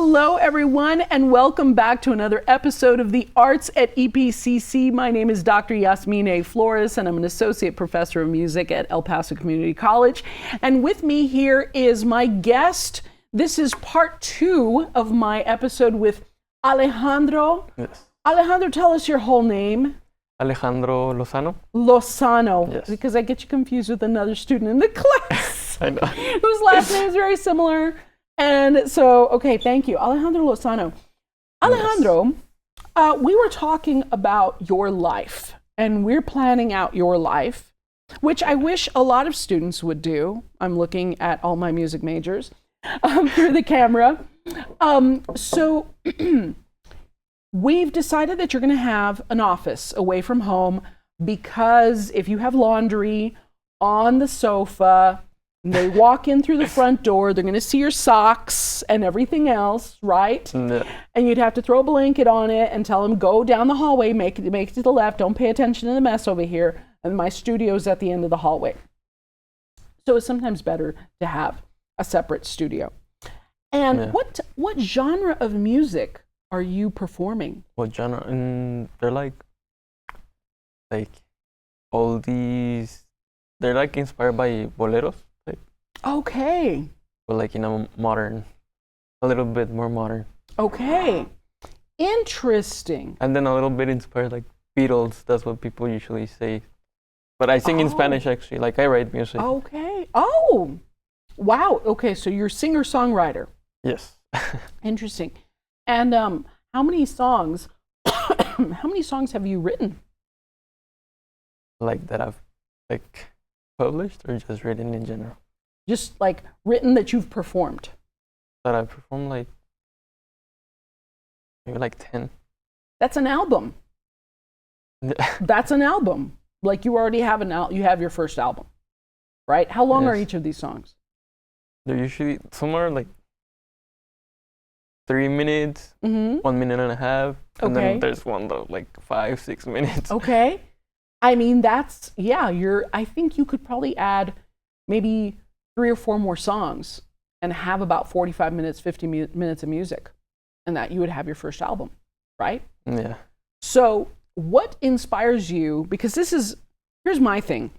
Hello, everyone, and welcome back to another episode of The Arts at EPCC. My name is Dr. Yasmine Flores, and I'm an associate professor of music at El Paso Community College. And with me here is my guest. This is part 2 of my episode with Alejandro. Yes. Alejandro, tell us your whole name. Alejandro Lozano. Lozano, Yes. because I get you confused with another student in the class. I know. Whose last name is very similar. And so, okay, thank you. Alejandro Lozano. Alejandro, yes. We were talking about your life, and we're planning out your life, which I wish a lot of students would do. I'm looking at all my music majors through the camera. So we've decided that you're going to have an office away from home, because if you have laundry on the sofa, they walk in through the front door, they're going to see your socks and everything else, right? Yeah. And you'd have to throw a blanket on it and tell them, go down the hallway, make it to the left, don't pay attention to the mess over here. And my studio's at the end of the hallway. So it's sometimes better to have a separate studio. And what genre of music are you performing? What genre? They're like all these, they're like inspired by boleros. Okay. But like in a little bit more modern. Okay. Interesting. And then a little bit inspired like Beatles. That's what people usually say. But I sing in Spanish actually. Like I write music. Okay. Oh, wow. Okay, so you're singer-songwriter. Yes. Interesting. And how many songs? How many songs have you written? Like that I've like published or just written in general? Just like written that you've performed. That I've performed like maybe like 10. That's an album. That's an album. Like you already have you have your first album, right? How long are each of these songs? They're usually somewhere like 3 minutes, 1 minute and a half, and then there's one though like 5-6 minutes. Okay. I mean, that's, I think you could probably add maybe 3 or 4 more songs and have about 45 minutes, 50 minutes of music, and that you would have your first album, right? Yeah. So what inspires you? Because here's my thing.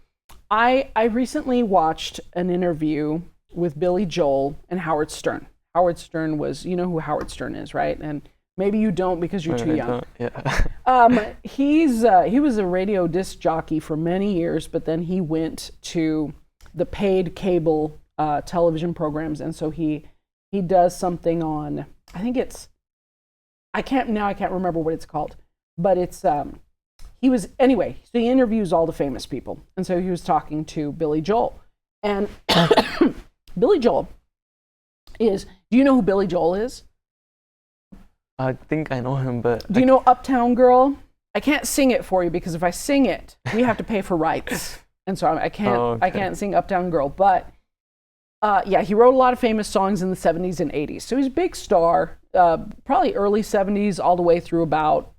I recently watched an interview with Billy Joel and Howard Stern. Howard Stern was, you know who Howard Stern is, right? And maybe you don't because you're too young. Yeah. He was a radio disc jockey for many years, but then he went to the paid cable television programs, and so he does something on, I think it's, I can't remember what it's called, but it's so he interviews all the famous people, and so he was talking to Billy Joel, and Billy Joel do you know who Billy Joel is? I think I know him, but do you know Uptown Girl? I can't sing it for you because if I sing it, we have to pay for rights. And so I can't sing Uptown Girl, but he wrote a lot of famous songs in the 70s and 80s. So he's a big star, probably early 70s all the way through about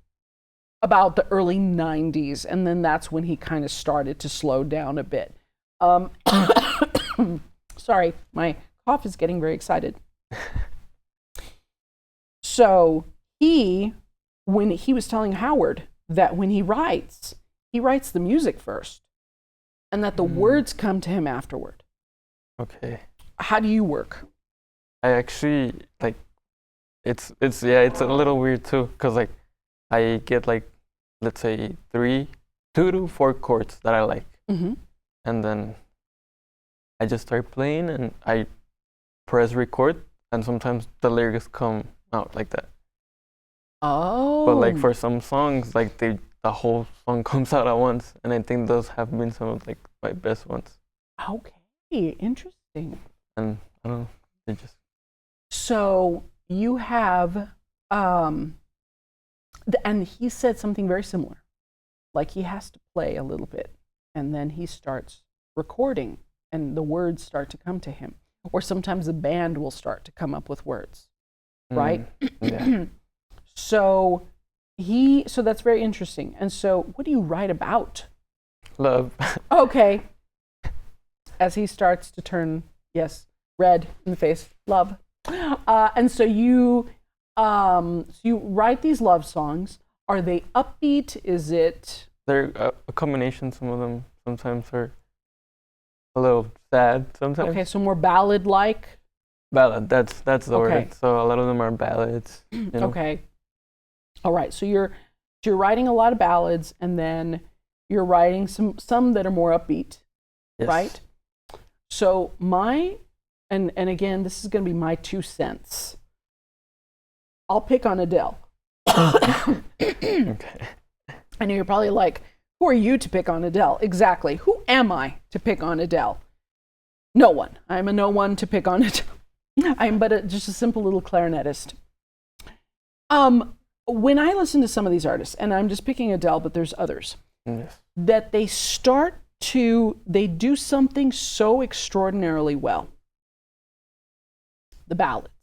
the early 90s. And then that's when he kind of started to slow down a bit. Sorry, my cough is getting very excited. So when he was telling Howard that when he writes the music first, and that the words come to him afterward. Okay. How do you work? I actually like it's a little weird too, because like I get like, let's say 2 to 4 chords that I like, and then I just start playing and I press record, and sometimes the lyrics come out like that. Oh. But like for some songs, like the whole song comes out at once, and I think those have been some of like my best ones. Okay, interesting. And I don't know, they just. So you have, and he said something very similar, like he has to play a little bit, and then he starts recording, and the words start to come to him, or sometimes the band will start to come up with words, right? Yeah. So that's very interesting. And so what do you write about? Love. Okay. As he starts to turn, red in the face, love. And so So you write these love songs. Are they upbeat? Is it? They're a combination. Some of them sometimes are a little sad. Sometimes. Okay, so more ballad-like. Ballad. That's the Okay. word. So a lot of them are ballads. You know? Okay. All right. So you're writing a lot of ballads, and then you're writing some that are more upbeat, Yes. right? So and again, this is going to be my 2 cents. I'll pick on Adele. Okay. I know you're probably like, who are you to pick on Adele? Exactly. Who am I to pick on Adele? No one. I'm a no one to pick on Adele. I'm just a simple little clarinetist. When I listen to some of these artists, and I'm just picking Adele, but there's others, Yes. that they do something so extraordinarily well. The ballads.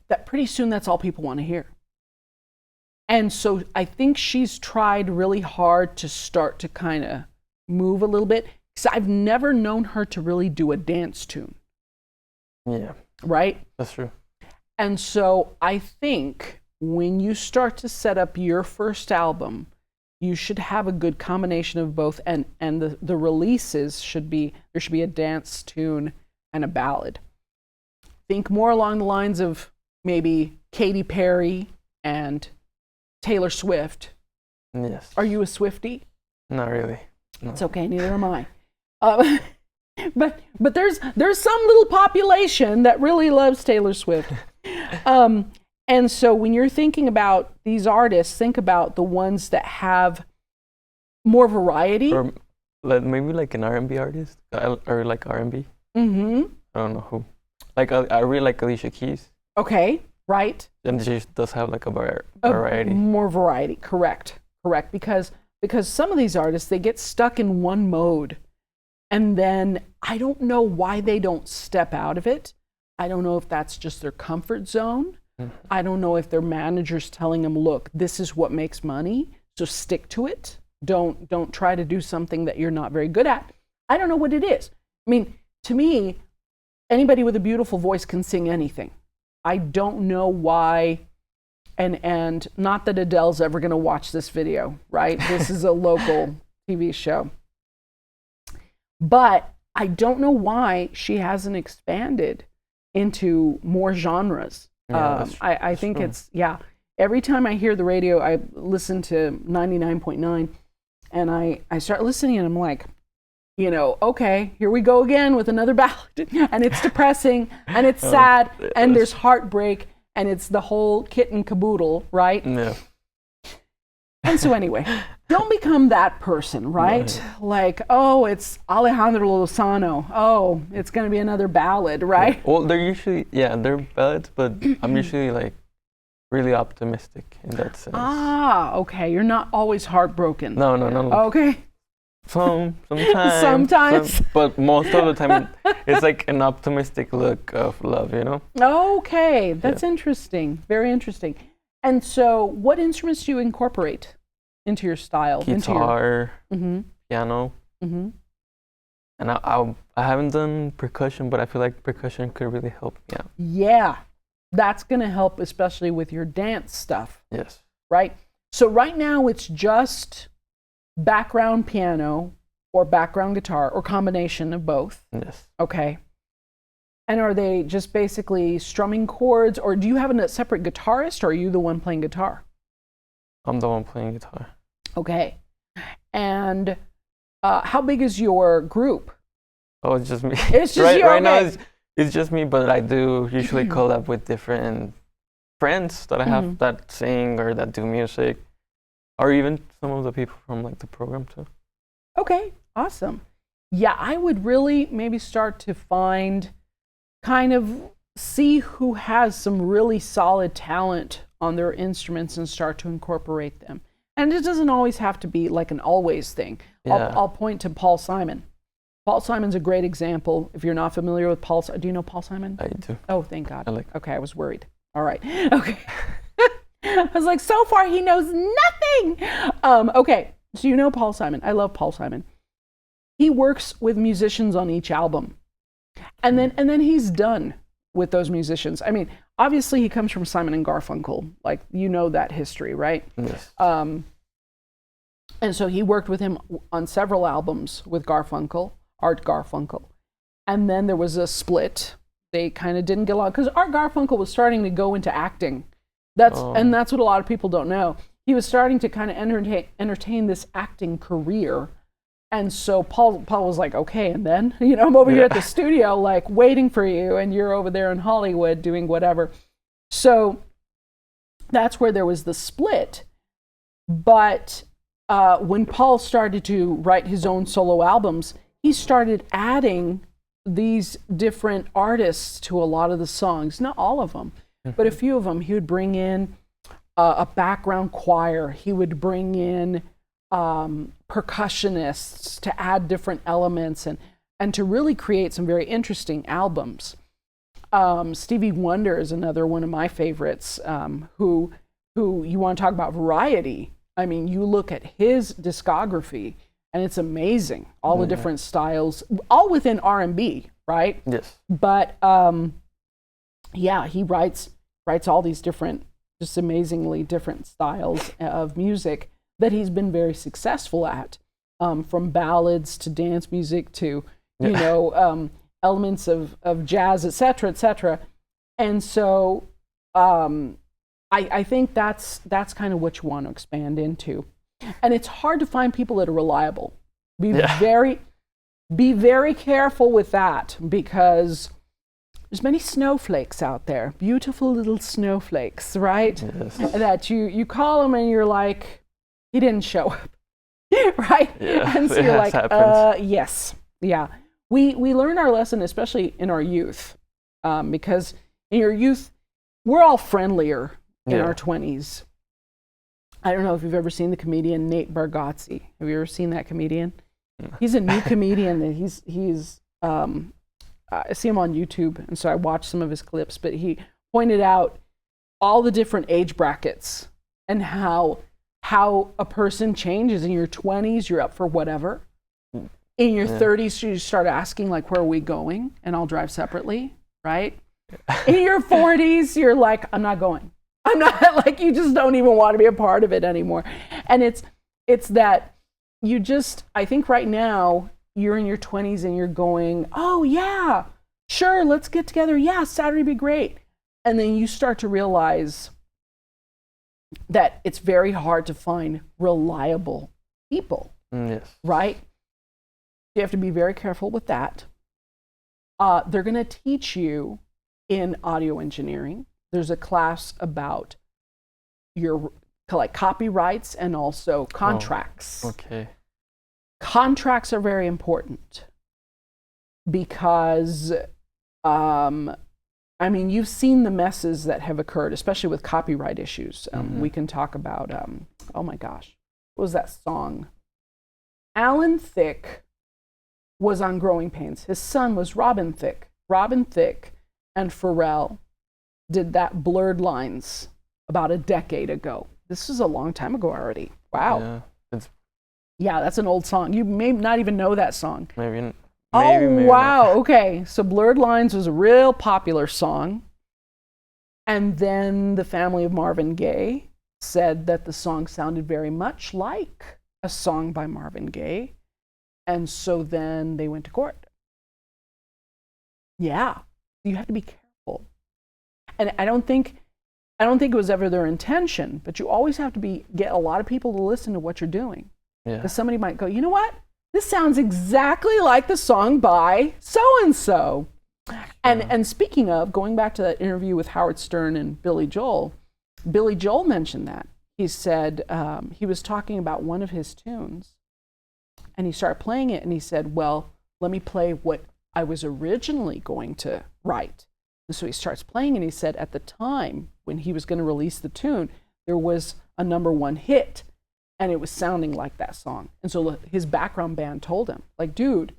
That pretty soon that's all people want to hear. And so I think she's tried really hard to start to kind of move a little bit. Because I've never known her to really do a dance tune. Yeah. Right? That's true. And so I think when you start to set up your first album, you should have a good combination of both, and the releases there should be a dance tune and a ballad. Think more along the lines of maybe Katy Perry and Taylor Swift. Yes. Are you a Swiftie? Not really. No. It's okay, neither am I. But there's some little population that really loves Taylor Swift. And so when you're thinking about these artists, think about the ones that have more variety. Or maybe like an R&B artist, or like R&B. Mm-hmm. I don't know who. Like I really like Alicia Keys, Okay, right. and she does have like a variety. More variety, correct. Because some of these artists, they get stuck in one mode. And then I don't know why they don't step out of it. I don't know if that's just their comfort zone. Mm-hmm. I don't know if their manager's telling them, look, this is what makes money, so stick to it. Don't try to do something that you're not very good at. I don't know what it is. I mean, to me, anybody with a beautiful voice can sing anything. I don't know why, and not that Adele's ever going to watch this video, right? This is a local TV show. But I don't know why she hasn't expanded into more genres. Yeah, I think true. it's, every time I hear the radio, I listen to 99.9, and I start listening, and I'm like, okay, here we go again with another ballad. And it's depressing, and it's sad, and there's heartbreak, and it's the whole kit and caboodle, right? Yeah. And so anyway, don't become that person, right? Like, oh, it's Alejandro Lozano. Oh, it's going to be another ballad, right? Yeah. Well, they're usually, they're ballads, but I'm usually like really optimistic in that sense. Ah, okay. You're not always heartbroken. No. Okay. Sometimes. But most of the time, it's like an optimistic look of love, Okay, that's interesting. Very interesting. And so, what instruments do you incorporate into your style? Guitar, Mm-hmm. piano, Mm-hmm. and I haven't done percussion, but I feel like percussion could really help me out. Yeah, that's going to help, especially with your dance stuff. Yes. Right? So right now it's just background piano or background guitar or combination of both. Yes. Okay. And are they just basically strumming chords, or do you have a separate guitarist, or are you the one playing guitar? I'm the one playing guitar. Okay. And how big is your group? Oh, it's just me. It's just you, right now, okay. it's just me, but I do usually collab with different friends that I have that sing or that do music, or even some of the people from like the program too. Okay, awesome. Yeah, I would really maybe start to kind of see who has some really solid talent on their instruments and start to incorporate them. And it doesn't always have to be like an always thing. Yeah. I'll point to Paul Simon. Paul Simon's a great example. If you're not familiar with Paul, do you know Paul Simon? I do. Oh, thank God. I like. Okay, I was worried. All right. Okay. I was like, so far he knows nothing. Okay, so you know Paul Simon. I love Paul Simon. He works with musicians on each album. And then he's done with those musicians. I mean, obviously he comes from Simon and Garfunkel, like you know that history, right? Yes. And so he worked with him on several albums with Garfunkel, Art Garfunkel. And then there was a split. They kind of didn't get along because Art Garfunkel was starting to go into acting. And that's what a lot of people don't know. He was starting to kind of entertain this acting career. And so Paul was like, okay, and then, I'm over here at the studio, like waiting for you, and you're over there in Hollywood doing whatever. So that's where there was the split. But when Paul started to write his own solo albums, he started adding these different artists to a lot of the songs, not all of them, but a few of them. He would bring in a background choir. He would bring in percussionists to add different elements and to really create some very interesting albums. Stevie Wonder is another one of my favorites, who you want to talk about variety. I mean, you look at his discography and it's amazing. All the different styles, all within R&B, right? Yes. But he writes all these different, just amazingly different styles of music that he's been very successful at, from ballads to dance music to, elements of jazz, et cetera. And so I think that's kind of what you want to expand into. And it's hard to find people that are reliable. Be very careful with that, because there's many snowflakes out there, beautiful little snowflakes, right? Yes. That you call them and you're like, he didn't show up, right? Yeah, And so you're like, happens. yes, yeah. We learn our lesson, especially in our youth, because in your youth, we're all friendlier in our 20s. I don't know if you've ever seen the comedian Nate Bargatze. Have you ever seen that comedian? He's a new comedian that he's I see him on YouTube, and so I watched some of his clips, but he pointed out all the different age brackets and how a person changes. In your 20s, you're up for whatever. In your 30s, you start asking, like, where are we going? And I'll drive separately, right? In your 40s, you're like, I'm not going. I'm not, like, you just don't even want to be a part of it anymore. And it's that you just, I think right now, you're in your 20s and you're going, oh yeah, sure, let's get together. Yeah, Saturday would be great. And then you start to realize that it's very hard to find reliable people, Yes. right? You have to be very careful with that. They're going to teach you in audio engineering. There's a class about your copyrights and also contracts. Okay. Contracts are very important because, you've seen the messes that have occurred, especially with copyright issues. We can talk about, oh my gosh, what was that song? Alan Thicke was on Growing Pains. His son was Robin Thicke. Robin Thicke and Pharrell did that Blurred Lines about a decade ago. This is a long time ago already. Wow. Yeah, that's an old song. You may not even know that song. Maybe wow. not. Okay. So Blurred Lines was a real popular song. And then the family of Marvin Gaye said that the song sounded very much like a song by Marvin Gaye. And so then they went to court. Yeah. You have to be careful. And I don't think it was ever their intention, but you always have to get a lot of people to listen to what you're doing. Yeah. Because somebody might go, you know what? This sounds exactly like the song by so-and-so. And speaking of, going back to that interview with Howard Stern and Billy Joel mentioned that. He said he was talking about one of his tunes, and he started playing it, and he said, well, let me play what I was originally going to write. And so he starts playing, and he said at the time when he was going to release the tune, there was a #1 hit. And it was sounding like that song. And so his background band told him, like, dude,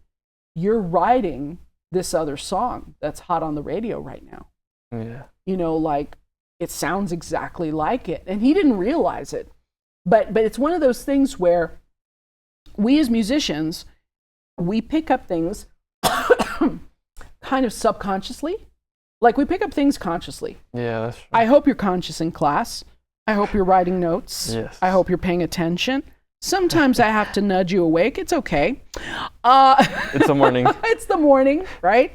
you're writing this other song that's hot on the radio right now. Yeah. It sounds exactly like it. And he didn't realize it. But it's one of those things where we as musicians, we pick up things kind of subconsciously. Like we pick up things consciously. Yeah, that's true. I hope you're conscious in class. I hope you're writing notes. Yes. I hope you're paying attention. Sometimes I have to nudge you awake. It's okay. It's the morning. It's the morning, right?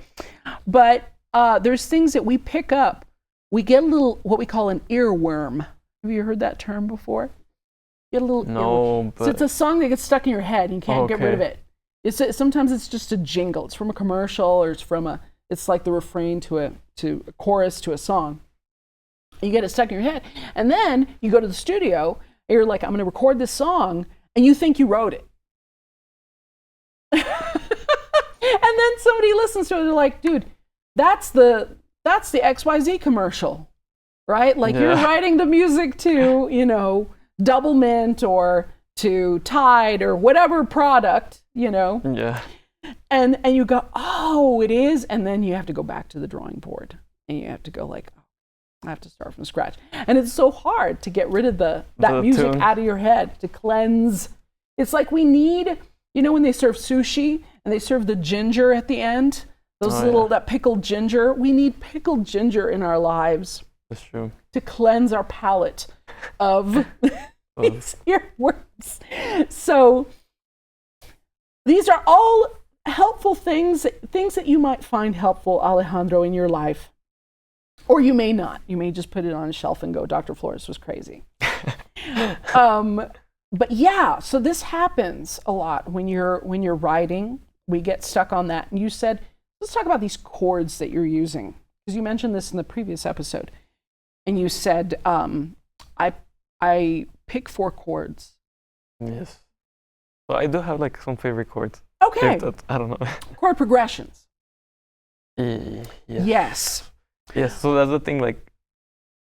But there's things that we pick up. We get a little, what we call an earworm. Have you heard that term before? Get a little No, but... So it's a song that gets stuck in your head and you can't get rid of it. Sometimes it's just a jingle. It's from a commercial, or it's like the refrain to a chorus to a song. You get it stuck in your head. And then you go to the studio and you're like, I'm going to record this song, and you think you wrote it. And then somebody listens to it and they're like, dude, that's the XYZ commercial, right? Like you're writing the music to, Double Mint or to Tide or whatever product, Yeah. And you go, oh, it is. And then you have to go back to the drawing board and you have to go like, oh, I have to start from scratch. And it's so hard to get rid of that music out of your head, to cleanse. It's like we need, when they serve sushi and they serve the ginger at the end, that pickled ginger. We need pickled ginger in our lives. That's true. To cleanse our palate of these earworms. So these are all helpful things that you might find helpful, Alejandro, in your life. Or you may not. You may just put it on a shelf and go, Dr. Flores was crazy. But yeah, so this happens a lot when you're writing. We get stuck on that. And you said, let's talk about these chords that you're using. Because you mentioned this in the previous episode. And you said, I pick 4 chords. Yes. So I do have like some favorite chords. Okay. I don't know. Chord progressions. Yes. Yes. So that's the thing. Like,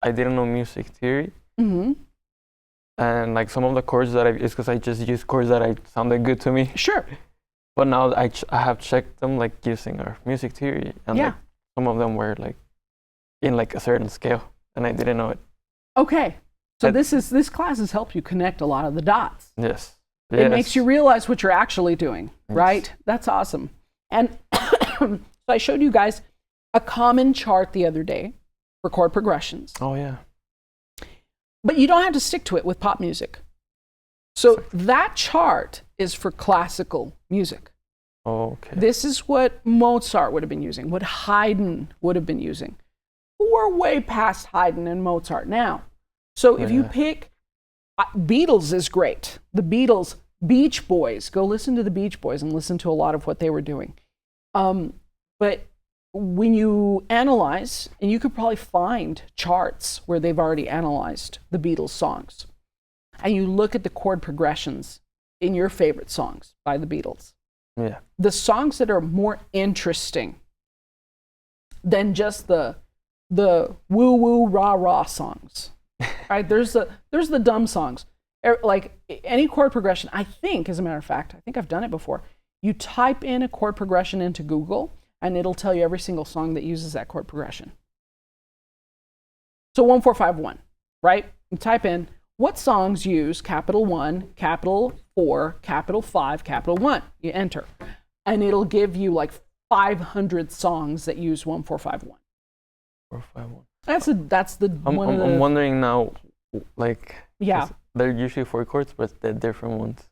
I didn't know music theory. Mm-hmm. And like some of the chords that it's because I just used chords that sounded good to me. Sure. But now I have checked them like using our music theory, and like some of them were like in like a certain scale, and I didn't know it. Okay. So this class has helped you connect a lot of the dots. Yes. It makes you realize what you're actually doing, right? That's awesome. And so I showed you guys a common chart the other day for chord progressions. Oh, yeah. But you don't have to stick to it with pop music. So that chart is for classical music. Oh, okay. This is what Mozart would have been using, what Haydn would have been using. We're way past Haydn and Mozart now. So if you pick, Beatles is great. The Beatles, Beach Boys, go listen to the Beach Boys and listen to a lot of what they were doing. But when you analyze, and you could probably find charts where they've already analyzed the Beatles songs, and you look at the chord progressions in your favorite songs by the Beatles. Yeah. The songs that are more interesting than just the woo woo rah rah songs. Right? There's the dumb songs. Like any chord progression, I think, as a matter of fact, I think I've done it before. You type in a chord progression into Google, and it'll tell you every single song that uses that chord progression. So 1, 4, 5, 1, right? You type in what songs use capital 1, capital 4, capital 5, capital 1. You enter, and it'll give you like 500 songs that use 1, 4, 5, 1. 4, 5, 1. That's the one. I'm wondering now, like, yeah, they're usually 4 chords, but they're different ones.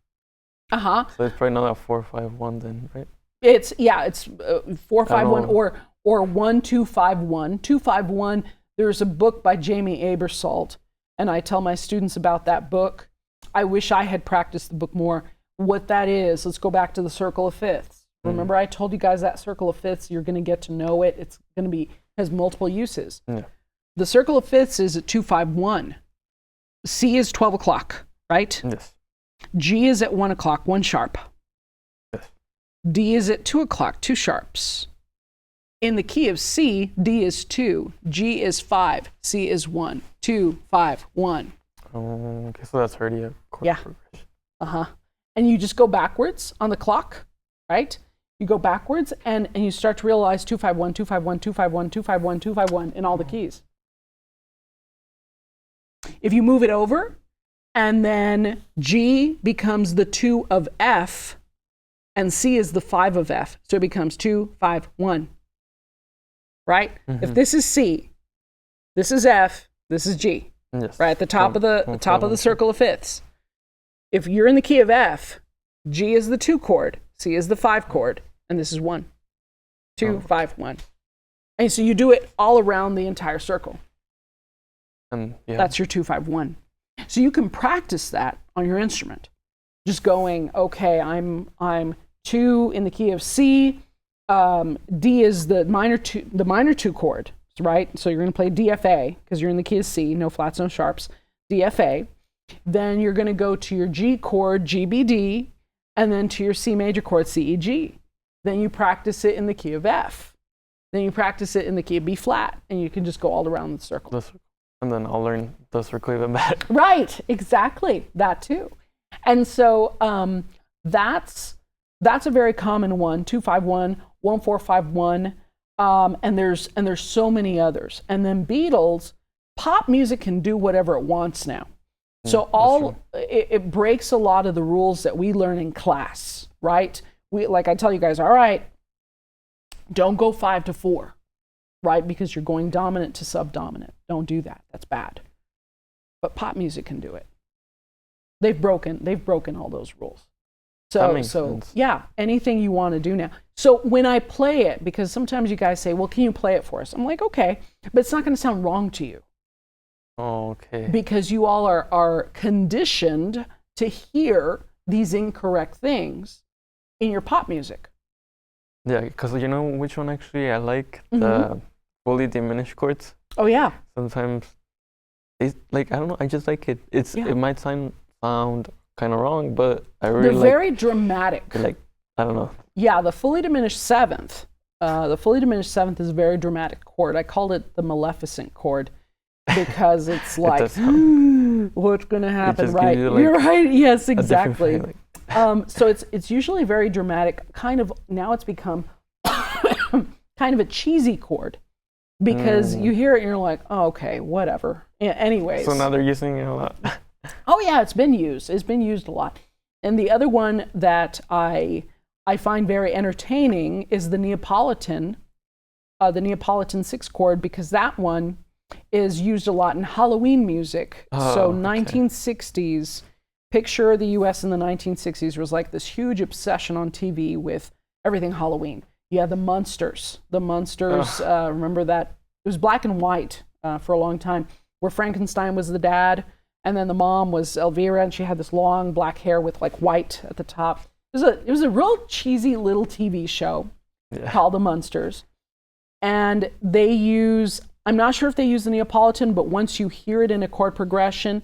So it's probably not a 4, 5, 1 then, right? It's 4, 5, 1 or 1, 2, 5, 1. 2, 5, 1. There's a book by Jamie Aebersold, and I tell my students about that book. I wish I had practiced the book more. What that is, let's go back to the circle of fifths. Remember I told you guys that circle of fifths, you're going to get to know it. It's going to has multiple uses. Yeah. The circle of fifths is at 2, 5, 1. C is 12 o'clock, right? Yes. G is at 1 o'clock, 1 sharp. Yes. D is at 2 o'clock, 2 sharps. In the key of C, D is 2, G is 5, C is 1. 2, 5, 1. Okay, so that's already a chord progression. And you just go backwards on the clock, right? You go backwards and you start to realize 2, 5, 1, 2, 5, 1, 2, 5, 1, 2, 5, 1, 2, 5, 1 in all the keys. If you move it over, and then G becomes the 2 of F, and C is the 5 of F, so it becomes 2, 5, 1. right? If this is C, this is F, this is G, right? At the top of the circle of fifths. If you're in the key of F, G is the 2 chord, C is the 5 chord, and this is 1, 2, 5, 1. And so you do it all around the entire circle. That's your 2, 5, 1. So you can practice that on your instrument. Just going, okay, I'm 2 in the key of C. D is the minor 2 chord, right? So you're going to play DFA because you're in the key of C, no flats, no sharps. DFA. Then you're going to go to your G chord, GBD, and then to your C major chord, CEG. Then you practice it in the key of F. Then you practice it in the key of B flat, and you can just go all around the circle. And then I'll learn the circle even better. Right, exactly, that too. And so that's a very common one, 2-5-1, 1-4-5-1, and there's so many others. And then Beatles, pop music can do whatever it wants now. So it breaks a lot of the rules that we learn in class, right? Like I tell you guys, all right, don't go 5-4, right? Because you're going dominant to subdominant. Don't do that. That's bad. But pop music can do it. They've broken all those rules. So yeah, anything you want to do now. So when I play it, because sometimes you guys say, well, can you play it for us? I'm like, okay, but it's not going to sound wrong to you. Oh, okay. Because you all are conditioned to hear these incorrect things in your pop music. Yeah, because you know which one actually I like? The fully diminished chords. Oh yeah. Sometimes it's like, I don't know, I just like it. It might sound kind of wrong, but I really They're very dramatic. Like, I don't know. Yeah, the fully diminished seventh. The fully diminished seventh is a very dramatic chord. I called it the Maleficent chord because it's like, what's going to happen, right? You're right. Yes, exactly. So it's usually very dramatic. Kind of now it's become kind of a cheesy chord because you hear it and you're like, oh, okay, whatever. Yeah, anyways. So now they're using it a lot. Oh yeah, it's been used. It's been used a lot. And the other one that I find very entertaining is the Neapolitan 6 chord, because that one is used a lot in Halloween music. So 1960s, picture the US in the 1960s was like this huge obsession on TV with everything Halloween. You had the Munsters. Remember that? It was black and white for a long time, where Frankenstein was the dad, and then the mom was Elvira, and she had this long black hair with like white at the top. It was a real cheesy little TV show called The Munsters. And they use, I'm not sure if they use the Neapolitan, but once you hear it in a chord progression,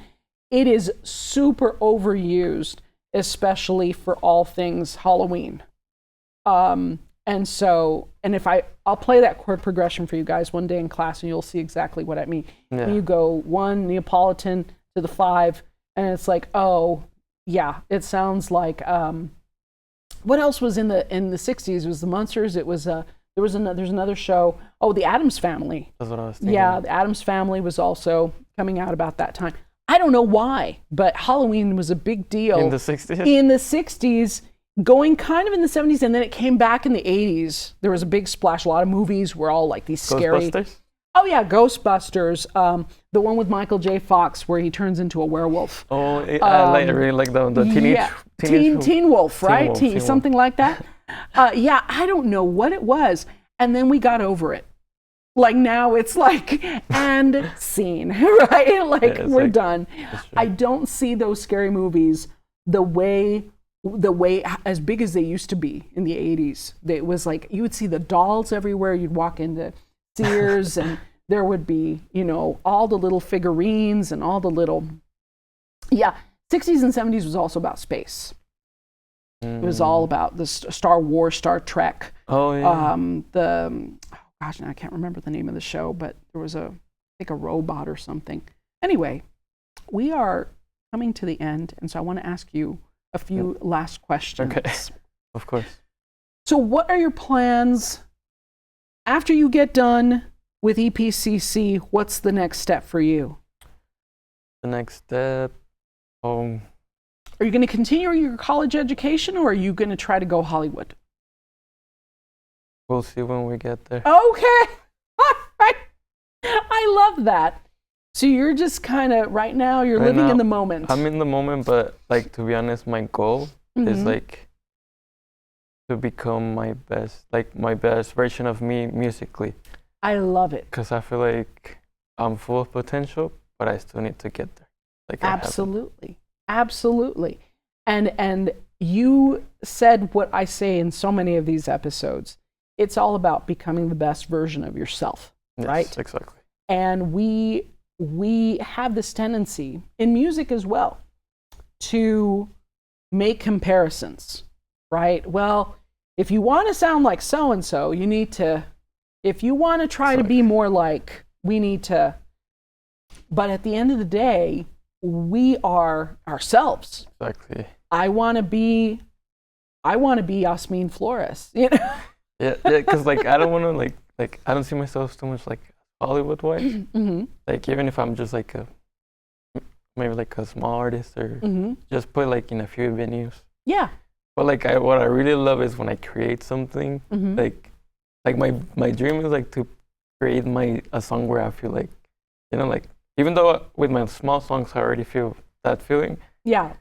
it is super overused, especially for all things Halloween. And if I'll play that chord progression for you guys one day in class, and you'll see exactly what I mean. Yeah. You go 1 Neapolitan to the 5, and it's like, oh yeah, it sounds like what else was in the 60s? It was the Munsters. It was there's another show. Oh, the Addams Family. That's what I was thinking. Yeah, the Addams Family was also coming out about that time. I don't know why, but Halloween was a big deal in the 60s. In the 60s, going kind of in the 70s, and then it came back in the 80s. There was a big splash. A lot of movies were all like these scary. Ghostbusters? Oh yeah, Ghostbusters. The one with Michael J. Fox where he turns into a werewolf. Oh, I really like the Teen Wolf, right? Something like that. Yeah, I don't know what it was, and then we got over it. Like now it's like, and scene, right? Like we're done. I don't see those scary movies the way as big as they used to be in the 80s. It was like you would see the dolls everywhere. You'd walk into Sears and there would be, all the little figurines and all the little, 60s and 70s was also about space. It was all about the Star Wars, Star Trek. Oh yeah. Now I can't remember the name of the show, but there was a robot or something. Anyway, we are coming to the end, and so I want to ask you a few last questions. Okay, of course. So what are your plans after you get done with EPCC? What's the next step for you? The next step, are you going to continue your college education, or are you going to try to go Hollywood? We'll see when we get there. Okay. I love that. So you're just kind of, right now, you're Right living now, in the moment. I'm in the moment, but like, to be honest, my goal is like to become my best version of me musically. I love it. Because I feel like I'm full of potential, but I still need to get there. Like Absolutely. Absolutely. And you said what I say in so many of these episodes. It's all about becoming the best version of yourself, yes, right? Exactly. And we have this tendency in music as well to make comparisons, right? Well, if you want to sound like so-and-so, you need to, if you want to try to be more like, we need to, but at the end of the day, we are ourselves. Exactly. I want to be Yasmin Flores, you know? Yeah, because like I don't want to like I don't see myself too much like Hollywood-wise. Like even if I'm just like maybe like a small artist or just put like in a few venues. Yeah. But like what I really love is when I create something. Like my dream is like to create a song where I feel like, you know, like even though with my small songs I already feel that feeling. Yeah.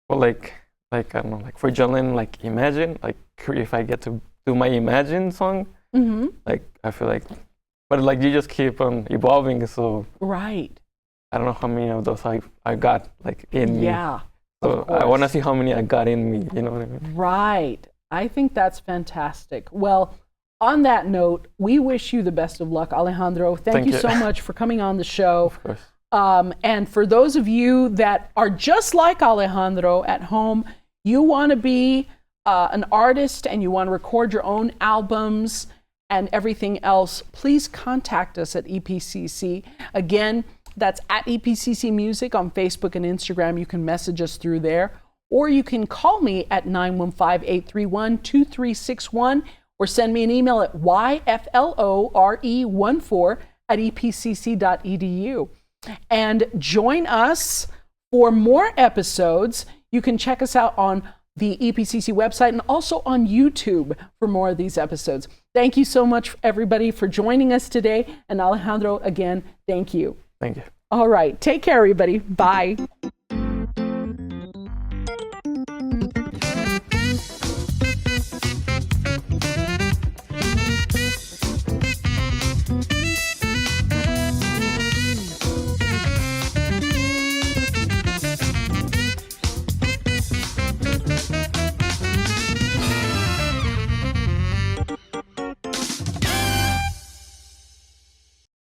But like I don't know, like for Jolene, like Imagine, like if I get to do my Imagine song, like I feel like, but like you just keep on evolving. So right. I don't know how many of those I got like in me. Yeah. So I want to see how many I got in me. You know what I mean? Right. I think that's fantastic. Well, on that note, we wish you the best of luck, Alejandro. Thank you so much for coming on the show. Of course. And for those of you that are just like Alejandro at home, you want to be an artist and you want to record your own albums and everything else, please contact us at EPCC. Again, that's at EPCC Music on Facebook and Instagram. You can message us through there, or you can call me at 915-831-2361, or send me an email at yflore14@epcc.edu. And join us for more episodes. You can check us out on the EPCC website and also on YouTube for more of these episodes. Thank you so much, everybody, for joining us today. And Alejandro, again, thank you. Thank you. All right. Take care, everybody. Bye.